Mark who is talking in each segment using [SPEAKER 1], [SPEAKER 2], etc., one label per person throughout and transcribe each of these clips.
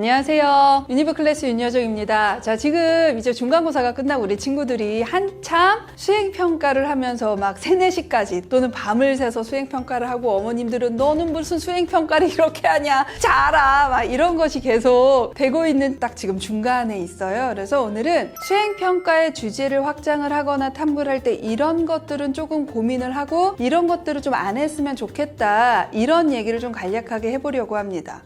[SPEAKER 1] 안녕하세요. 유니브 클래스 윤여정입니다. 자, 지금 이제 중간고사가 끝나고 우리 친구들이 한참 수행평가를 하면서 막 3, 4시까지 또는 밤을 새서 수행평가를 하고 어머님들은 너는 무슨 수행평가를 이렇게 하냐 자라 막 이런 것이 계속 되고 있는 딱 지금 중간에 있어요. 그래서 오늘은 수행평가의 주제를 확장을 하거나 탐구를 할 때 이런 것들은 조금 고민을 하고 이런 것들을 좀 안 했으면 좋겠다 이런 얘기를 좀 간략하게 해보려고 합니다.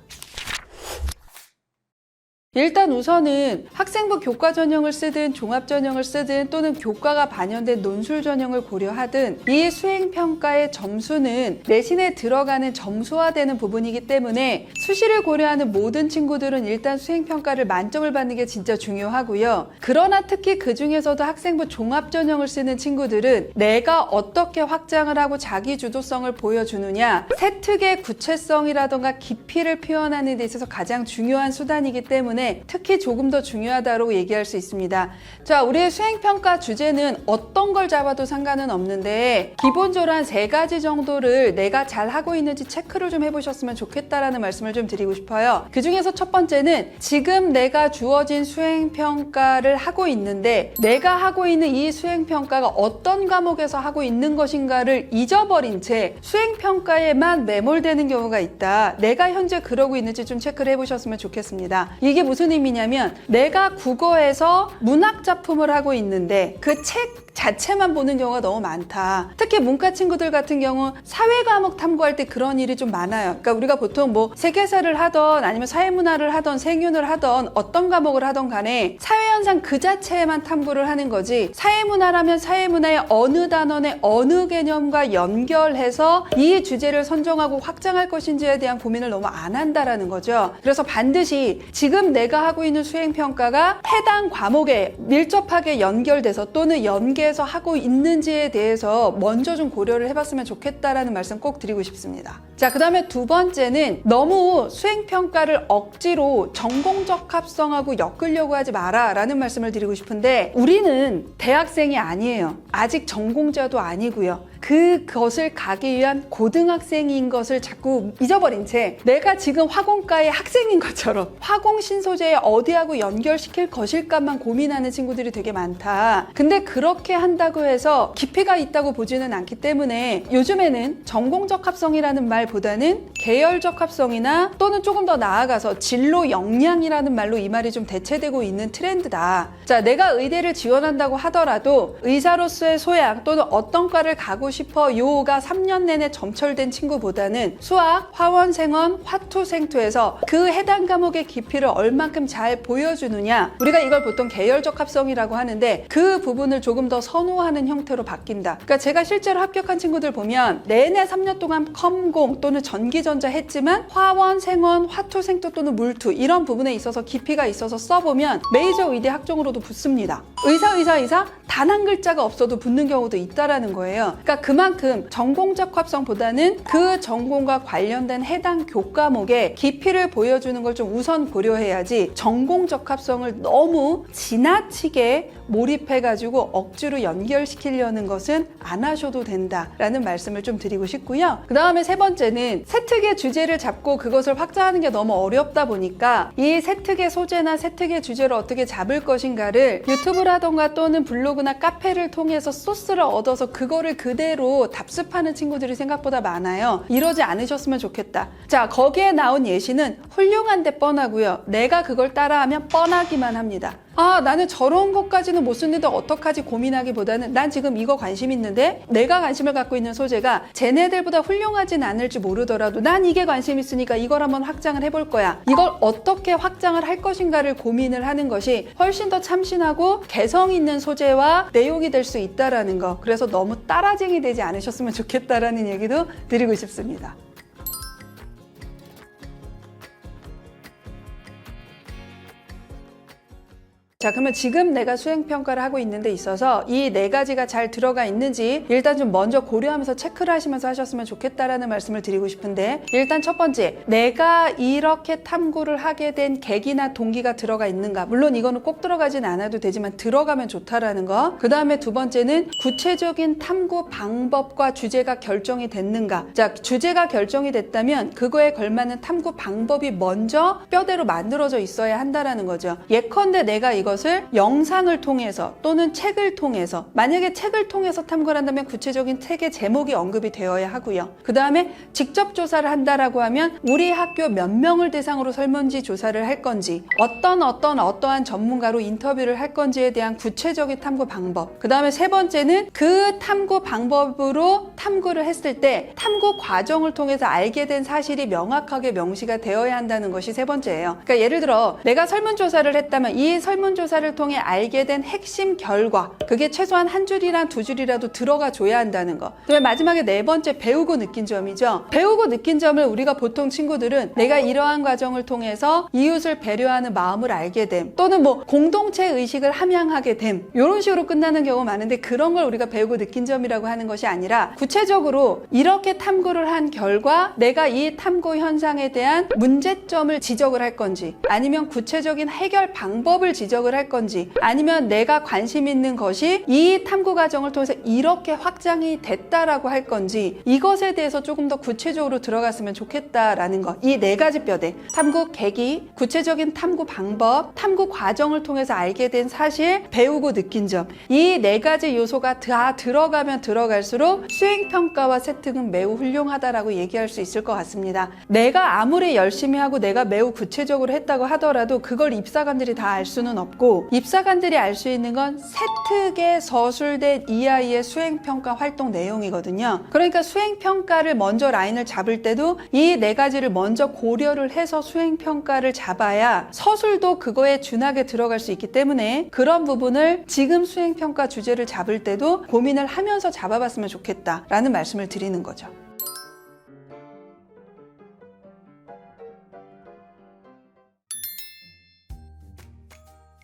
[SPEAKER 1] 일단 우선은 학생부 교과 전형을 쓰든 종합 전형을 쓰든 또는 교과가 반영된 논술 전형을 고려하든 이 수행평가의 점수는 내신에 들어가는 점수화되는 부분이기 때문에 수시를 고려하는 모든 친구들은 일단 수행평가를 만점을 받는 게 진짜 중요하고요. 그러나 특히 그 중에서도 학생부 종합 전형을 쓰는 친구들은 내가 어떻게 확장을 하고 자기 주도성을 보여주느냐 세특의 구체성이라던가 깊이를 표현하는 데 있어서 가장 중요한 수단이기 때문에 특히 조금 더 중요하다고 얘기할 수 있습니다. 자, 우리의 수행평가 주제는 어떤 걸 잡아도 상관은 없는데 기본적으로 한 3가지 정도를 내가 잘 하고 있는지 체크를 좀 해보셨으면 좋겠다라는 말씀을 좀 드리고 싶어요. 그 중에서 첫 번째는 지금 내가 주어진 수행평가를 하고 있는데 내가 하고 있는 이 수행평가가 어떤 과목에서 하고 있는 것인가를 잊어버린 채 수행평가에만 매몰되는 경우가 있다. 내가 현재 그러고 있는지 좀 체크를 해보셨으면 좋겠습니다. 이게 무슨 의미냐면 내가 국어에서 문학작품을 하고 있는데 그 책 자체만 보는 경우가 너무 많다. 특히 문과 친구들 같은 경우 사회 과목 탐구할 때 그런 일이 좀 많아요. 그러니까 우리가 보통 뭐 세계사를 하던 아니면 사회문화를 하던 생윤을 하던 어떤 과목을 하던 간에 사회현상 그 자체에만 탐구를 하는 거지 사회문화라면 사회문화의 어느 단원의 어느 개념과 연결해서 이 주제를 선정하고 확장할 것인지에 대한 고민을 너무 안 한다라는 거죠. 그래서 반드시 지금 내가 하고 있는 수행평가가 해당 과목에 밀접하게 연결돼서 또는 연계해서 하고 있는지에 대해서 먼저 좀 고려를 해봤으면 좋겠다라는 말씀 꼭 드리고 싶습니다. 자, 그 다음에 두 번째는 너무 수행평가를 억지로 전공적 합성하고 엮으려고 하지 마라 라는 말씀을 드리고 싶은데 우리는 대학생이 아니에요. 아직 전공자도 아니고요. 그것을 가기 위한 고등학생인 것을 자꾸 잊어버린 채 내가 지금 화공과의 학생인 것처럼 화공 신소재에 어디하고 연결시킬 것일까만 고민하는 친구들이 되게 많다. 근데 그렇게 한다고 해서 깊이가 있다고 보지는 않기 때문에 요즘에는 전공적 합성이라는 말보다는 계열적 합성이나 또는 조금 더 나아가서 진로 역량이라는 말로 이 말이 좀 대체되고 있는 트렌드다. 자, 내가 의대를 지원한다고 하더라도 의사로서의 소양 또는 어떤 과를 가고 싶어 요가 3년 내내 점철된 친구보다는 수학, 화원, 생원, 화투, 생투에서 그 해당 과목의 깊이를 얼만큼 잘 보여주느냐 우리가 이걸 보통 계열적 합성이라고 하는데 그 부분을 조금 더 선호하는 형태로 바뀐다. 그러니까 제가 실제로 합격한 친구들 보면 내내 3년 동안 컴공 또는 전기전자 했지만 화원, 생원, 화투, 생투 또는 물투 이런 부분에 있어서 깊이가 있어서 써보면 메이저 의대 학종으로도 붙습니다. 의사 단 한 글자가 없어도 붙는 경우도 있다라는 거예요. 그러니까 그만큼 전공적 합성보다는 그 전공과 관련된 해당 교과목의 깊이를 보여주는 걸 좀 우선 고려해야지 전공적 합성을 너무 지나치게 몰입해가지고 억지로 연결시키려는 것은 안 하셔도 된다라는 말씀을 좀 드리고 싶고요. 그 다음에 세 번째는 세특의 주제를 잡고 그것을 확장하는 게 너무 어렵다 보니까 이 세특의 소재나 세특의 주제를 어떻게 잡을 것인가를 유튜브라던가 또는 블로그나 카페를 통해서 소스를 얻어서 그거를 그대로 답습하는 친구들이 생각보다 많아요. 이러지 않으셨으면 좋겠다. 자, 거기에 나온 예시는 훌륭한데 뻔하고요. 내가 그걸 따라하면 뻔하기만 합니다. 아, 나는 저런 것까지는 못 쓰는데 어떡하지 고민하기보다는 난 지금 이거 관심 있는데 내가 관심을 갖고 있는 소재가 쟤네들보다 훌륭하진 않을지 모르더라도 난 이게 관심 있으니까 이걸 한번 확장을 해볼 거야. 이걸 어떻게 확장을 할 것인가를 고민을 하는 것이 훨씬 더 참신하고 개성 있는 소재와 내용이 될 수 있다라는 거. 그래서 너무 따라쟁이 되지 않으셨으면 좋겠다라는 얘기도 드리고 싶습니다. 자, 그러면 지금 내가 수행평가를 하고 있는 데 있어서 이 4가지가 잘 들어가 있는지 일단 좀 먼저 고려하면서 체크를 하시면서 하셨으면 좋겠다라는 말씀을 드리고 싶은데, 일단 첫 번째, 내가 이렇게 탐구를 하게 된 계기나 동기가 들어가 있는가. 물론 이거는 꼭 들어가진 않아도 되지만 들어가면 좋다라는 거. 그 다음에 두 번째는 구체적인 탐구 방법과 주제가 결정이 됐는가. 자, 주제가 결정이 됐다면 그거에 걸맞는 탐구 방법이 먼저 뼈대로 만들어져 있어야 한다라는 거죠. 예컨대 내가 이것을 영상을 통해서 또는 책을 통해서, 만약에 책을 통해서 탐구를 한다면 구체적인 책의 제목이 언급이 되어야 하고요. 그 다음에 직접 조사를 한다라고 하면 우리 학교 몇 명을 대상으로 설문지 조사를 할 건지, 어떠한 전문가로 인터뷰를 할 건지에 대한 구체적인 탐구 방법. 그 다음에 세 번째는 그 탐구 방법으로 탐구를 했을 때 탐구 과정을 통해서 알게 된 사실이 명확하게 명시가 되어야 한다는 것이 세 번째예요. 그러니까 예를 들어 내가 설문조사를 했다면 이 설문조사를 통해 알게 된 핵심 결과, 그게 최소한 한 줄이랑 두 줄이라도 들어가 줘야 한다는 거. 그다음에 마지막에 네 번째, 배우고 느낀 점이죠. 배우고 느낀 점을 우리가 보통 친구들은 내가 이러한 과정을 통해서 이웃을 배려하는 마음을 알게 됨, 또는 뭐 공동체 의식을 함양하게 됨, 이런 식으로 끝나는 경우가 많은데, 그런 걸 우리가 배우고 느낀 점이라고 하는 것이 아니라 구체적으로 이렇게 탐구를 한 결과 내가 이 탐구 현상에 대한 문제점을 지적을 할 건지, 아니면 구체적인 해결 방법을 지적을 할 건지, 아니면 내가 관심 있는 것이 이 탐구 과정을 통해서 이렇게 확장이 됐다라고 할 건지, 이것에 대해서 조금 더 구체적으로 들어갔으면 좋겠다라는 것. 이 4가지 뼈대, 탐구 계기, 구체적인 탐구 방법, 탐구 과정을 통해서 알게 된 사실, 배우고 느낀 점, 이 4가지 요소가 다 들어가면 들어갈수록 수행평가와 세특은 매우 훌륭하다라고 얘기할 수 있을 것 같습니다. 내가 아무리 열심히 하고 내가 매우 구체적으로 했다고 하더라도 그걸 입사관들이 다 알 수는 없고, 입사관들이 알 수 있는 건 세특에 서술된 이 아이의 수행평가 활동 내용이거든요. 그러니까 수행평가를 먼저 라인을 잡을 때도 이 4가지를 먼저 고려를 해서 수행평가를 잡아야 서술도 그거에 준하게 들어갈 수 있기 때문에, 그런 부분을 지금 수행평가 주제를 잡을 때도 고민을 하면서 잡아봤으면 좋겠다라는 말씀을 드리는 거죠.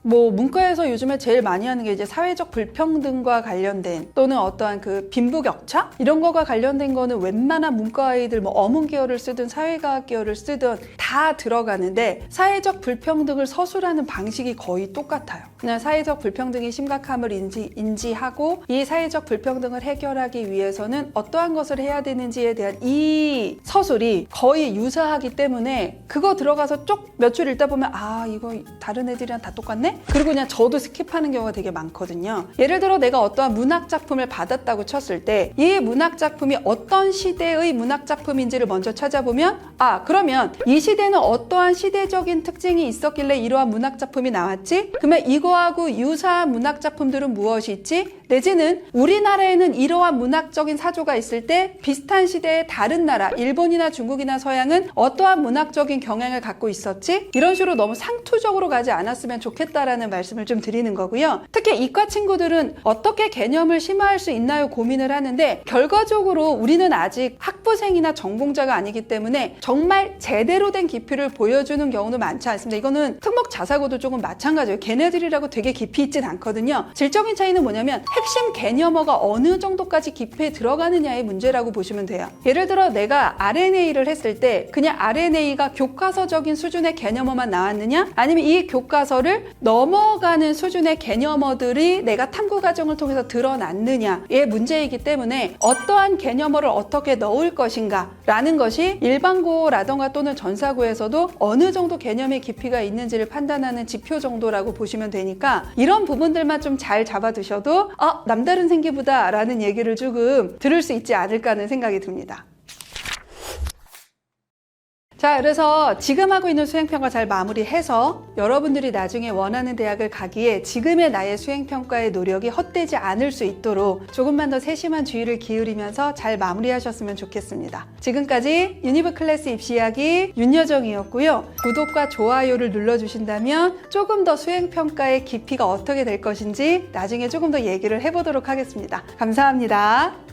[SPEAKER 1] 뭐 문과에서 요즘에 제일 많이 하는 게 이제 사회적 불평등과 관련된, 또는 어떠한 그 빈부격차 이런 거가 관련된 거는 웬만한 문과 아이들 뭐 어문 계열을 쓰든 사회과학 계열을 쓰든 다 들어가는데, 사회적 불평등을 서술하는 방식이 거의 똑같아요. 그냥 사회적 불평등의 심각함을 인지하고 이 사회적 불평등을 해결하기 위해서는 어떠한 것을 해야 되는지에 대한 이 서술이 거의 유사하기 때문에, 그거 들어가서 쪽 몇 줄 읽다 보면 아, 이거 다른 애들이랑 다 똑같네? 그리고 그냥 저도 스킵하는 경우가 되게 많거든요. 예를 들어 내가 어떠한 문학 작품을 받았다고 쳤을 때 이 문학 작품이 어떤 시대의 문학 작품인지를 먼저 찾아보면, 아, 그러면 이 시대는 어떠한 시대적인 특징이 있었길래 이러한 문학 작품이 나왔지? 그러면 이거하고 유사한 문학 작품들은 무엇이 있지? 내지는 우리나라에는 이러한 문학적인 사조가 있을 때 비슷한 시대의 다른 나라, 일본이나 중국이나 서양은 어떠한 문학적인 경향을 갖고 있었지? 이런 식으로 너무 상투적으로 가지 않았으면 좋겠다라는 말씀을 좀 드리는 거고요. 특히 이과 친구들은 어떻게 개념을 심화할 수 있나요? 고민을 하는데, 결과적으로 우리는 아직 학부생이나 전공자가 아니기 때문에 정말 제대로 된 깊이를 보여주는 경우도 많지 않습니다. 이거는 특목 자사고도 조금 마찬가지예요. 걔네들이라고 되게 깊이 있진 않거든요. 질적인 차이는 뭐냐면 핵심 개념어가 어느 정도까지 깊이에 들어가느냐의 문제라고 보시면 돼요. 예를 들어 내가 RNA를 했을 때 그냥 RNA가 교과서적인 수준의 개념어만 나왔느냐, 아니면 이 교과서를 넘어가는 수준의 개념어들이 내가 탐구 과정을 통해서 드러났느냐의 문제이기 때문에, 어떠한 개념어를 어떻게 넣을 것인가 라는 것이 일반고라던가 또는 전사고에서도 어느 정도 개념의 깊이가 있는지를 판단하는 지표 정도라고 보시면 되니까, 이런 부분들만 좀 잘 잡아두셔도 남다른 생기부다 라는 얘기를 조금 들을 수 있지 않을까 하는 생각이 듭니다. 자, 그래서 지금 하고 있는 수행평가 잘 마무리해서 여러분들이 나중에 원하는 대학을 가기에 지금의 나의 수행평가의 노력이 헛되지 않을 수 있도록 조금만 더 세심한 주의를 기울이면서 잘 마무리하셨으면 좋겠습니다. 지금까지 유니브 클래스 입시 이야기 윤여정이었고요. 구독과 좋아요를 눌러주신다면 조금 더 수행평가의 깊이가 어떻게 될 것인지 나중에 조금 더 얘기를 해보도록 하겠습니다. 감사합니다.